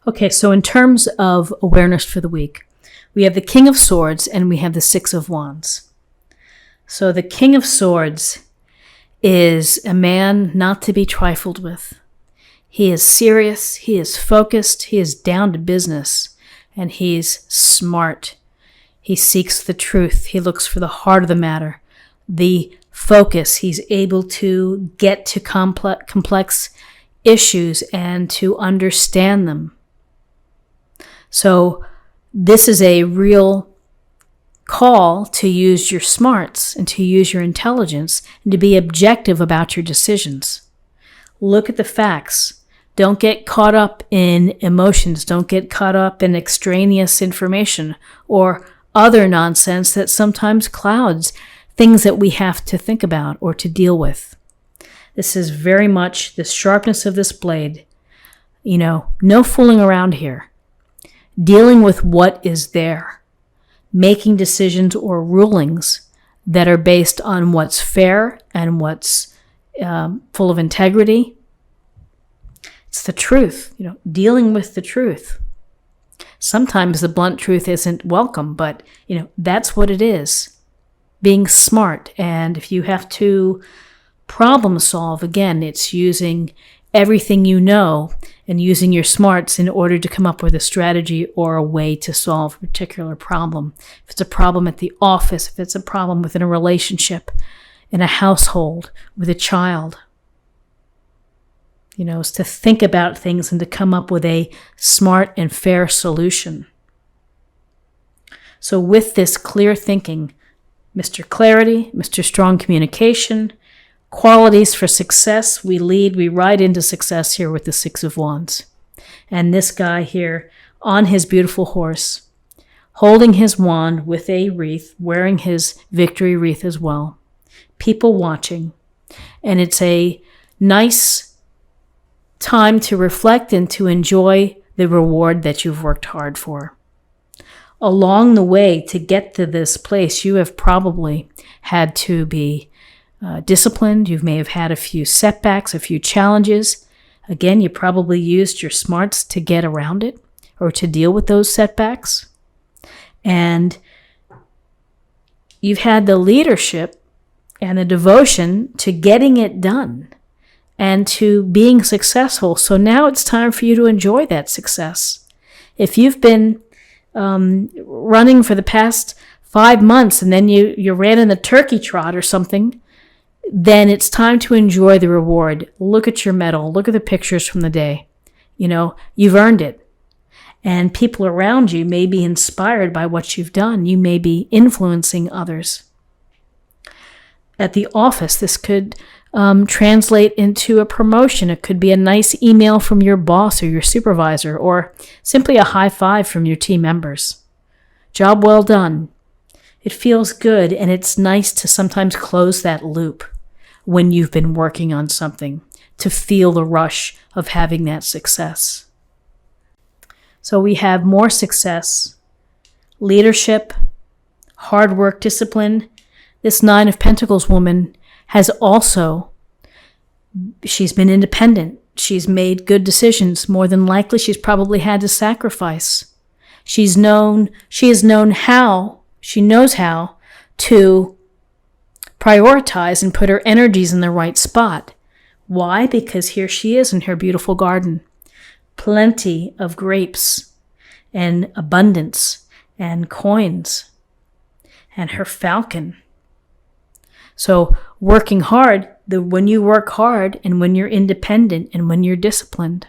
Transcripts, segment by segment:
Okay, so in terms of awareness for the week, we have the King of Swords and we have the Six of Wands. So the King of Swords is a man not to be trifled with. He is serious, he is focused, he is down to business, and he's smart. He seeks the truth. He looks for the heart of the matter, the focus. He's able to get to complex issues and to understand them. So this is a real call to use your smarts and to use your intelligence and to be objective about your decisions. Look at the facts. Don't get caught up in emotions. Don't get caught up in extraneous information or other nonsense that sometimes clouds things that we have to think about or to deal with. This is very much the sharpness of this blade. No fooling around here. Dealing with what is there. Making decisions or rulings that are based on what's fair and what's full of integrity. It's the truth, dealing with the truth. Sometimes the blunt truth isn't welcome, but, that's what it is. Being smart. And if you have to problem solve, again, it's using everything you know and using your smarts in order to come up with a strategy or a way to solve a particular problem. If it's a problem at the office, if it's a problem within a relationship, in a household, with a child. Is to think about things and to come up with a smart and fair solution. So with this clear thinking, Mr. Clarity, Mr. Strong Communication, qualities for success, we ride into success here with the Six of Wands. And this guy here on his beautiful horse, holding his wand with a wreath, wearing his victory wreath as well. People watching. And it's a nice time to reflect and to enjoy the reward that you've worked hard for. Along the way to get to this place, you have probably had to be disciplined. You may have had a few setbacks, a few challenges. Again, you probably used your smarts to get around it or to deal with those setbacks. And you've had the leadership and the devotion to getting it done and to being successful. So now it's time for you to enjoy that success. If you've been running for the past 5 months and then you ran in the turkey trot or something, then it's time to enjoy the reward. Look at your medal. Look at the pictures from the day. You've earned it. And people around you may be inspired by what you've done. You may be influencing others. At the office, this could translate into a promotion. It could be a nice email from your boss or your supervisor, or simply a high five from your team members. Job well done. It feels good, and it's nice to sometimes close that loop when you've been working on something, to feel the rush of having that success. So we have more success, leadership, hard work, discipline. This Nine of Pentacles woman has also, she's been independent. She's made good decisions. More than likely, she's probably had to sacrifice. She knows how to prioritize and put her energies in the right spot. Why? Because here she is in her beautiful garden. Plenty of grapes and abundance and coins and her falcon. So working hard, when you work hard and when you're independent and when you're disciplined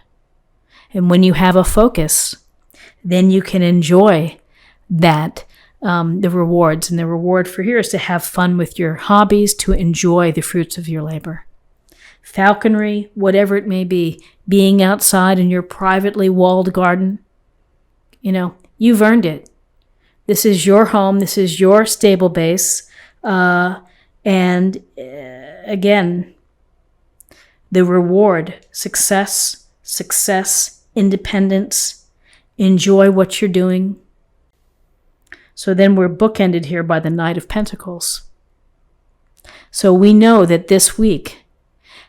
and when you have a focus, then you can enjoy that, the rewards. And the reward for here is to have fun with your hobbies, to enjoy the fruits of your labor. Falconry, whatever it may be, being outside in your privately walled garden, you've earned it. This is your home. This is your stable base. And again, the reward, success, independence, enjoy what you're doing. So then we're bookended here by the Knight of Pentacles. So we know that this week,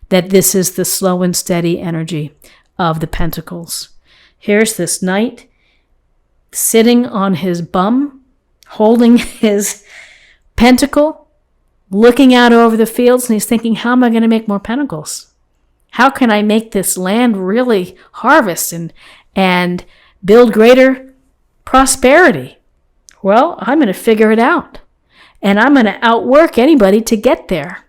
that this is the slow and steady energy of the Pentacles. Here's this knight sitting on his bum, holding his pentacle, looking out over the fields, and he's thinking, how am I going to make more pentacles? How can I make this land really harvest and build greater prosperity? Well, I'm going to figure it out. And I'm going to outwork anybody to get there.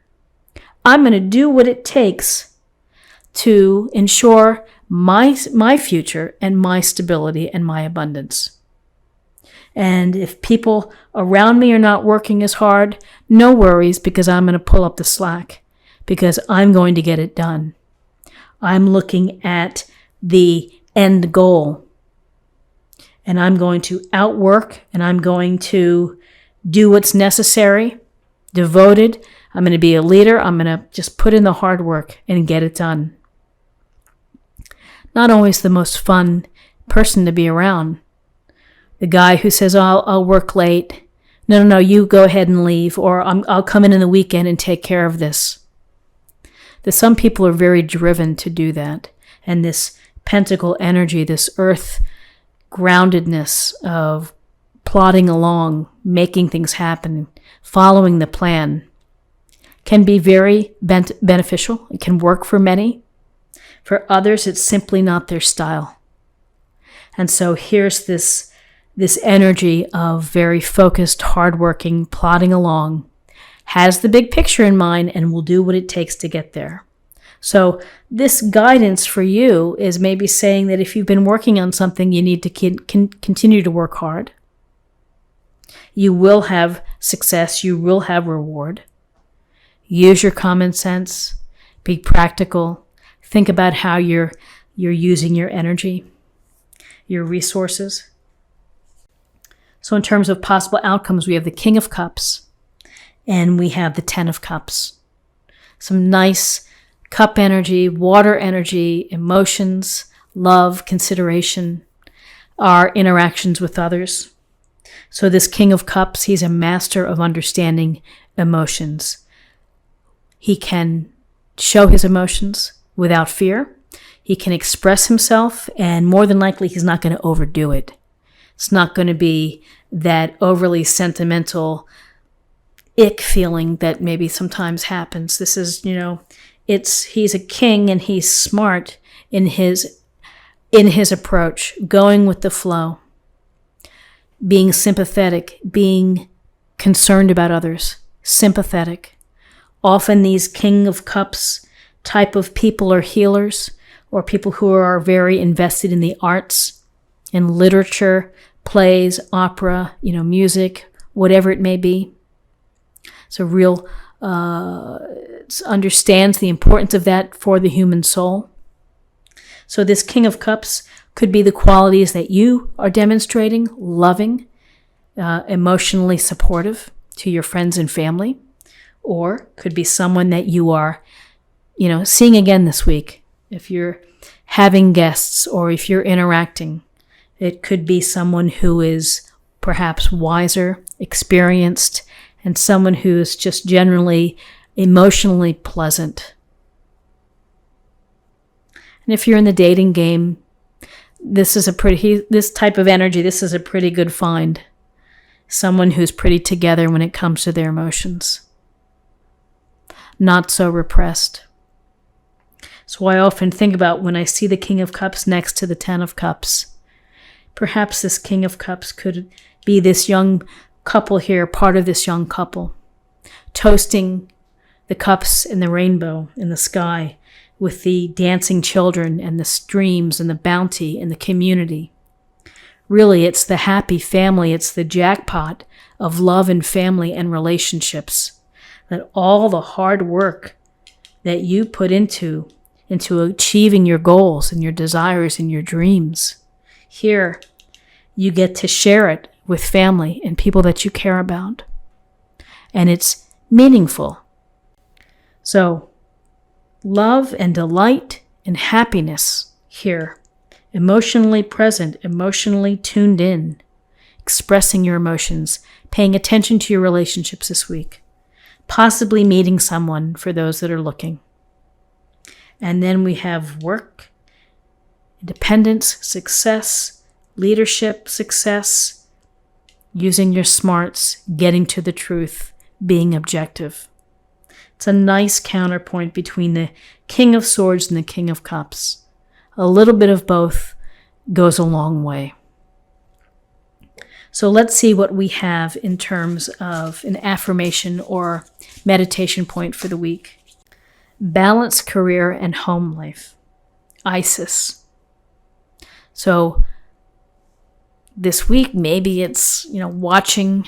I'm going to do what it takes to ensure my future and my stability and my abundance. And if people around me are not working as hard, no worries, because I'm going to pull up the slack, because I'm going to get it done. I'm looking at the end goal, and I'm going to outwork, and I'm going to do what's necessary, devoted. I'm going to be a leader. I'm going to just put in the hard work and get it done. Not always the most fun person to be around. The guy who says, oh, I'll work late. No, you go ahead and leave, or I'll come in the weekend and take care of this. Some people are very driven to do that. And this pentacle energy, this earth groundedness of plodding along, making things happen, following the plan, can be very beneficial. It can work for many. For others, it's simply not their style. And so here's this energy of very focused, hardworking, plodding along, has the big picture in mind, and will do what it takes to get there. So this guidance for you is maybe saying that if you've been working on something, you need to continue to work hard. You will have success. You will have reward. Use your common sense. Be practical. Think about how you're using your energy, your resources. So in terms of possible outcomes, we have the King of Cups and we have the Ten of Cups. Some nice cup energy, water energy, emotions, love, consideration, our interactions with others. So this King of Cups, he's a master of understanding emotions. He can show his emotions without fear. He can express himself, and more than likely, he's not going to overdo it. It's not going to be that overly sentimental ick feeling that maybe sometimes happens. This is, he's a king, and he's smart in his approach, going with the flow, being sympathetic, being concerned about others, sympathetic. Often these King of Cups type of people are healers, or people who are very invested in the arts, in literature, plays, opera, music, whatever it may be. So real understands the importance of that for the human soul. So this King of Cups could be the qualities that you are demonstrating: loving, emotionally supportive to your friends and family, or could be someone that you are seeing again this week. If you're having guests or if you're interacting, it could be someone who is perhaps wiser, experienced, and someone who is just generally emotionally pleasant. And if you're in the dating game, this type of energy, this is a pretty good find. Someone who's pretty together when it comes to their emotions. Not so repressed. So I often think about when I see the King of Cups next to the Ten of Cups. Perhaps this King of Cups could be this young couple here, part of this young couple, toasting the cups in the rainbow in the sky with the dancing children and the streams and the bounty and the community. Really, it's the happy family. It's the jackpot of love and family and relationships. That all the hard work that you put into achieving your goals and your desires and your dreams, here you get to share it with family and people that you care about. And it's meaningful. So, love and delight and happiness here. Emotionally present, emotionally tuned in, expressing your emotions, paying attention to your relationships this week, possibly meeting someone for those that are looking. And then we have work independence, success, leadership, success, using your smarts, getting to the truth, being objective. It's a nice counterpoint between the King of Swords and the King of Cups. A little bit of both goes a long way. So let's see what we have in terms of an affirmation or meditation point for the week. Balance career and home life. Isis. So this week, maybe it's, watching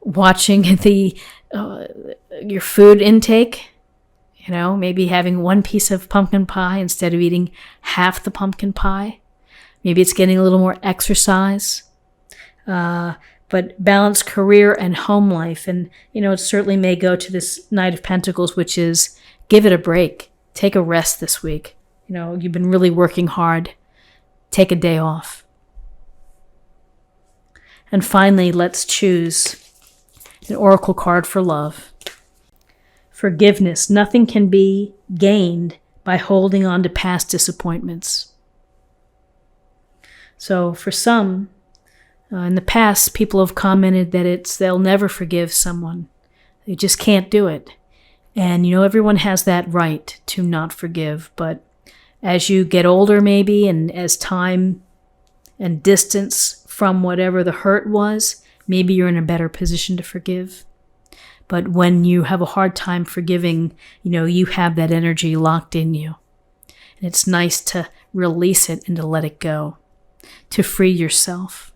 the your food intake. Maybe having one piece of pumpkin pie instead of eating half the pumpkin pie. Maybe it's getting a little more exercise. But balance career and home life. And, it certainly may go to this Knight of Pentacles, which is give it a break. Take a rest this week. You've been really working hard. Take a day off. And finally, let's choose an oracle card for love. Forgiveness. Nothing can be gained by holding on to past disappointments. So for some, in the past, people have commented that they'll never forgive someone. They just can't do it. And, everyone has that right to not forgive. But as you get older, maybe, and as time and distance from whatever the hurt was, maybe you're in a better position to forgive. But when you have a hard time forgiving, you have that energy locked in you. And it's nice to release it and to let it go, to free yourself.